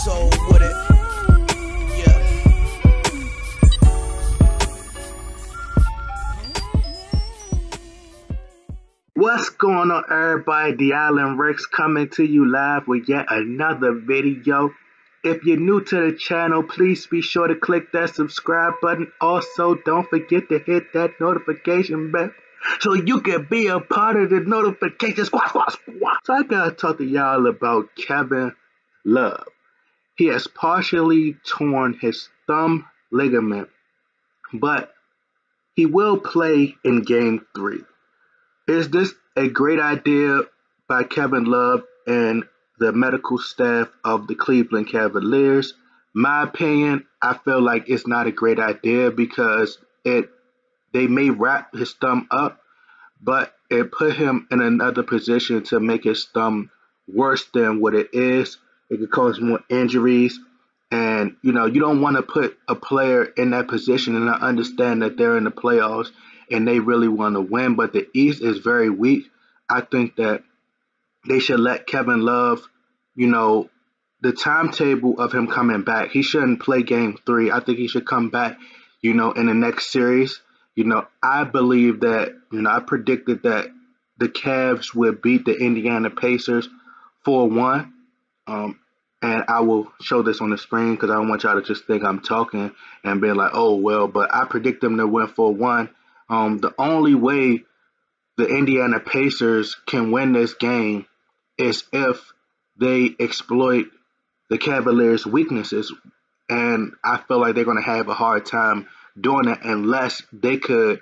soul with it. Yeah. What's going on, everybody? The Island Rex coming to you live with yet another video. If you're new to the channel, please be sure to click that subscribe button. Also, don't forget to hit that notification bell so you can be a part of the notification squad. So I gotta talk to y'all about Kevin Love. He has partially torn his thumb ligament, but he will play in Game 3. Is this a great idea by Kevin Love and the medical staff of the Cleveland Cavaliers? My opinion, I feel like it's not a great idea because they may wrap his thumb up, but it put him in another position to make his thumb worse than what it is. It could cause more injuries. And, you don't want to put a player in that position. And I understand that they're in the playoffs and they really want to win, but the East is very weak. I think that they should let Kevin Love, the timetable of him coming back, he shouldn't play Game 3. I think he should come back, in the next series. I believe that, I predicted that the Cavs would beat the Indiana Pacers 4-1. And I will show this on the screen because I don't want y'all to just think I'm talking and being like, oh, well, but I predict them to win 4-1. The only way the Indiana Pacers can win this game is if they exploit the Cavaliers' weaknesses. And I feel like they're going to have a hard time doing it unless they could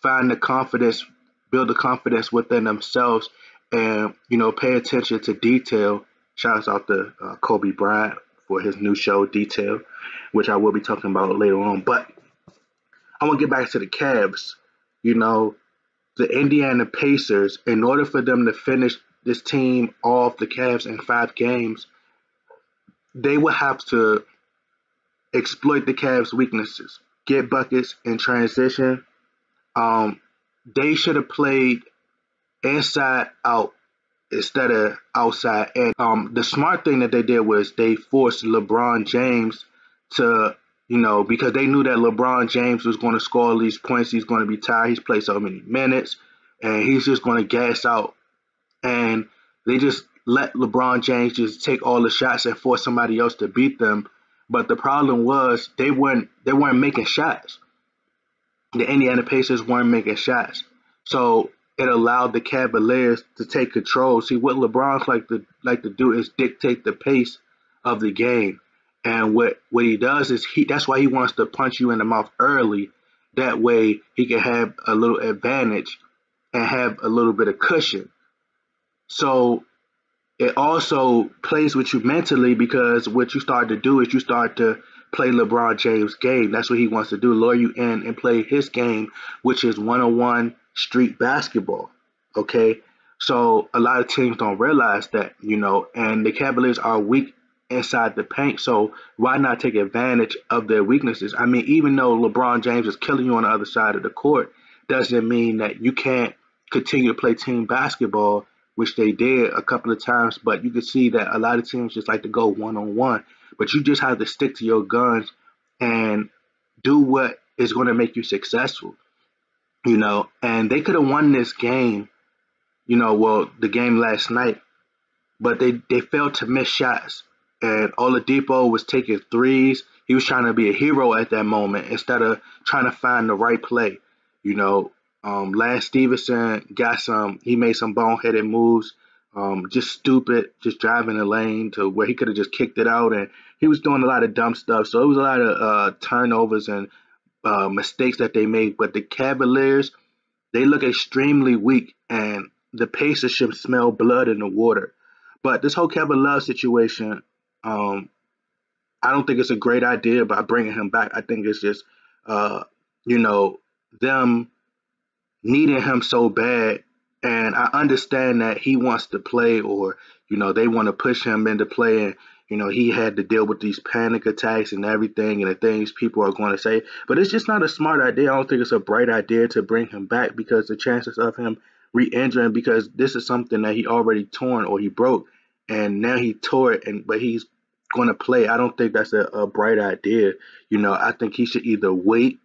find the confidence, build the confidence within themselves and, pay attention to detail. Shouts out to Kobe Bryant for his new show, Detail, which I will be talking about later on. But I want to get back to the Cavs. The Indiana Pacers, in order for them to finish this team off, the Cavs, in 5 games, they would have to exploit the Cavs' weaknesses, get buckets in transition. They should have played inside out instead of outside. And the smart thing that they did was they forced LeBron James to, because they knew that LeBron James was going to score all these points. He's going to be tired. He's played so many minutes, and he's just going to gas out. And they just let LeBron James just take all the shots and force somebody else to beat them. But the problem was they weren't making shots. The Indiana Pacers weren't making shots. So it allowed the Cavaliers to take control. See, what LeBron's like to do is dictate the pace of the game. And what he does is that's why he wants to punch you in the mouth early. That way he can have a little advantage and have a little bit of cushion. So it also plays with you mentally because what you start to do is you start to play LeBron James' game. That's what he wants to do, lure you in and play his game, which is one-on-one street basketball, okay? So a lot of teams don't realize that, and the Cavaliers are weak inside the paint, so why not take advantage of their weaknesses? I mean, even though LeBron James is killing you on the other side of the court, doesn't mean that you can't continue to play team basketball, which they did a couple of times, but you can see that a lot of teams just like to go one-on-one, but you just have to stick to your guns and do what is going to make you successful. And they could have won this game, the game last night, but they failed to miss shots. And Oladipo was taking threes. He was trying to be a hero at that moment instead of trying to find the right play. Lance Stevenson he made some boneheaded moves, just stupid, just driving the lane to where he could have just kicked it out. And he was doing a lot of dumb stuff. So it was a lot of turnovers and mistakes that they made. But the Cavaliers, they look extremely weak, and the Pacers should smell blood in the water. But this whole Kevin Love situation, I don't think it's a great idea by bringing him back. I think it's just, them needing him so bad. And I understand that he wants to play, or, they want to push him into playing. He had to deal with these panic attacks and everything and the things people are going to say. But it's just not a smart idea. I don't think it's a bright idea to bring him back because the chances of him re-injuring, because this is something that he already torn or he broke, and now he tore it, but he's going to play, I don't think that's a bright idea. I think he should either wait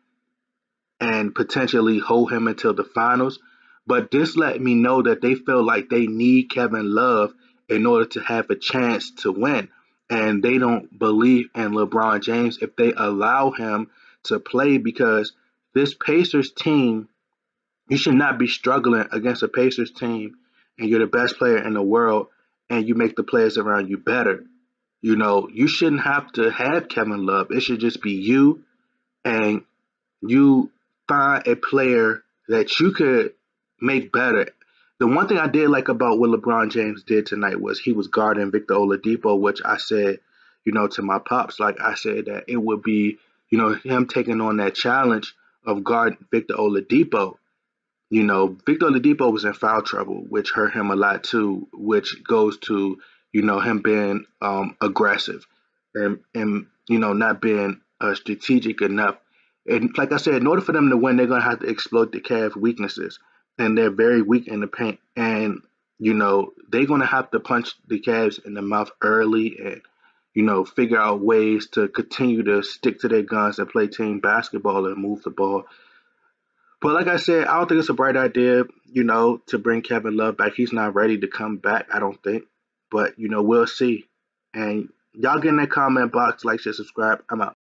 and potentially hold him until the finals. But this let me know that they feel like they need Kevin Love in order to have a chance to win. And they don't believe in LeBron James if they allow him to play, because this Pacers team, you should not be struggling against a Pacers team and you're the best player in the world and you make the players around you better. You shouldn't have to have Kevin Love. It should just be you, and you find a player that you could make better. The one thing I did like about what LeBron James did tonight was he was guarding Victor Oladipo, which I said, to my pops, like I said that it would be, him taking on that challenge of guarding Victor Oladipo. Victor Oladipo was in foul trouble, which hurt him a lot too, which goes to, him being aggressive and not being strategic enough. And like I said, in order for them to win, they're going to have to exploit the Cavs' weaknesses. And they're very weak in the paint. And, they're going to have to punch the Cavs in the mouth early and, figure out ways to continue to stick to their guns and play team basketball and move the ball. But like I said, I don't think it's a bright idea, to bring Kevin Love back. He's not ready to come back, I don't think. But, we'll see. And y'all get in that comment box, like, share, subscribe. I'm out.